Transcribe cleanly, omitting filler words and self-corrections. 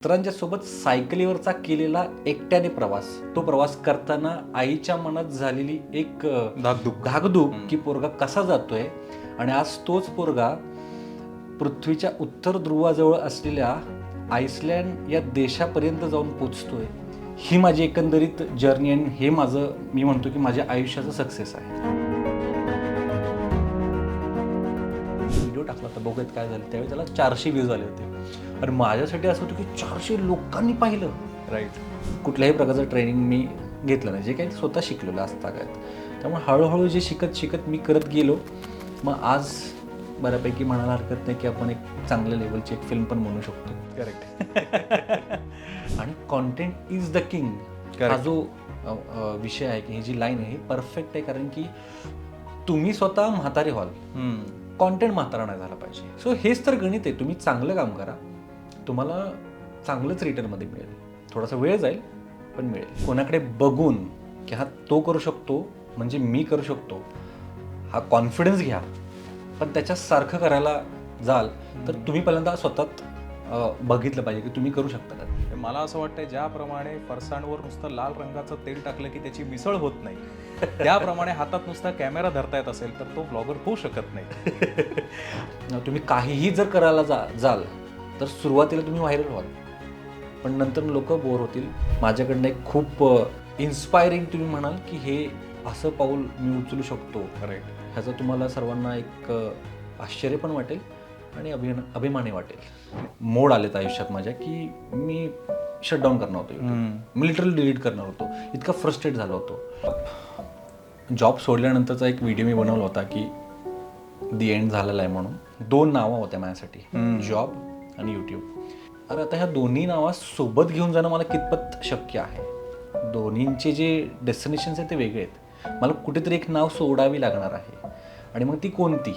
मित्रांच्या सोबत सायकलीवरचा केलेला एकट्याने प्रवास, तो प्रवास करताना आईच्या मनात झालेली एक धाकधूक की पोरगा कसा जातोय आणि आज तोच पोरगा पृथ्वीच्या उत्तर ध्रुवाजवळ असलेल्या आईसलँड या देशापर्यंत जाऊन पोचतोय. ही माझी एकंदरीत जर्नी आणि हे माझं, मी म्हणतो की माझ्या आयुष्याचं सक्सेस आहे. व्हिडिओ टाकला तर बघत काय झालं, त्यावेळी त्याला 400 व्ह्यूज आले होते आणि माझ्यासाठी असं होतं की 400 लोकांनी पाहिलं. राईट. कुठल्याही प्रकारचं ट्रेनिंग मी घेतलं नाही, जे काही स्वतः शिकलेलं असतं काय. त्यामुळे हळूहळू जे शिकत मी करत गेलो. मग आज बऱ्यापैकी म्हणायला हरकत नाही की आपण एक चांगल्या लेवलची एक फिल्म पण म्हणू शकतो. करेक्ट. आणि कॉन्टेंट इज द किंग हा जो विषय आहे की ही जी लाईन आहे ही परफेक्ट आहे, कारण की तुम्ही स्वतः म्हातारे व्हाल, कॉन्टेंट म्हातारा नाही झाला पाहिजे. सो हेच तर गणित आहे. तुम्ही चांगलं काम करा, तुम्हाला चांगलंच रिटर्नमध्ये मिळेल. थोडासा वेळ जाईल पण मिळेल. कोणाकडे बघून की हा तो करू शकतो म्हणजे मी करू शकतो, हा कॉन्फिडन्स घ्या. पण त्याच्यासारखं करायला जाल तर तुम्ही पहिल्यांदा स्वतःत बघितलं पाहिजे की तुम्ही करू शकता का. मला असं वाटतं ज्याप्रमाणे फरसाणवर नुसतं लाल रंगाचं तेल टाकलं की त्याची मिसळ होत नाही, त्याप्रमाणे हातात नुसता कॅमेरा धरता येत असेल तर तो ब्लॉगर होऊ शकत नाही. तुम्ही काहीही जर करायला जाल तर सुरुवातीला तुम्ही व्हायरल व्हाल, पण नंतर लोक बोर होतील. माझ्याकडनं एक खूप इन्स्पायरिंग तुम्ही म्हणाल की हे असं पाऊल मी उचलू शकतो. राईट. ह्याचं तुम्हाला सर्वांना एक आश्चर्य पण वाटेल आणि अभिमानही वाटेल. मोड आलेत आयुष्यात माझ्या की मी शटडाऊन करणार होतो, मी लिटरली डिलीट करणार होतो, इतका फ्रस्ट्रेट झालो होतो. जॉब सोडल्यानंतरचा एक व्हिडिओ मी बनवला होता की दी एंड झालेला आहे म्हणून. 2 नावं होत्या माझ्यासाठी, जॉब आणि यूट्यूब. अरे आता ह्या दोन्ही नावा सोबत घेऊन जाणं मला कितपत शक्य आहे. दोन्हींचे जे डेस्टिनेशन्स आहेत ते वेगळे आहेत. मला कुठेतरी एक नाव सोडावी लागणार आहे आणि मग ती कोणती.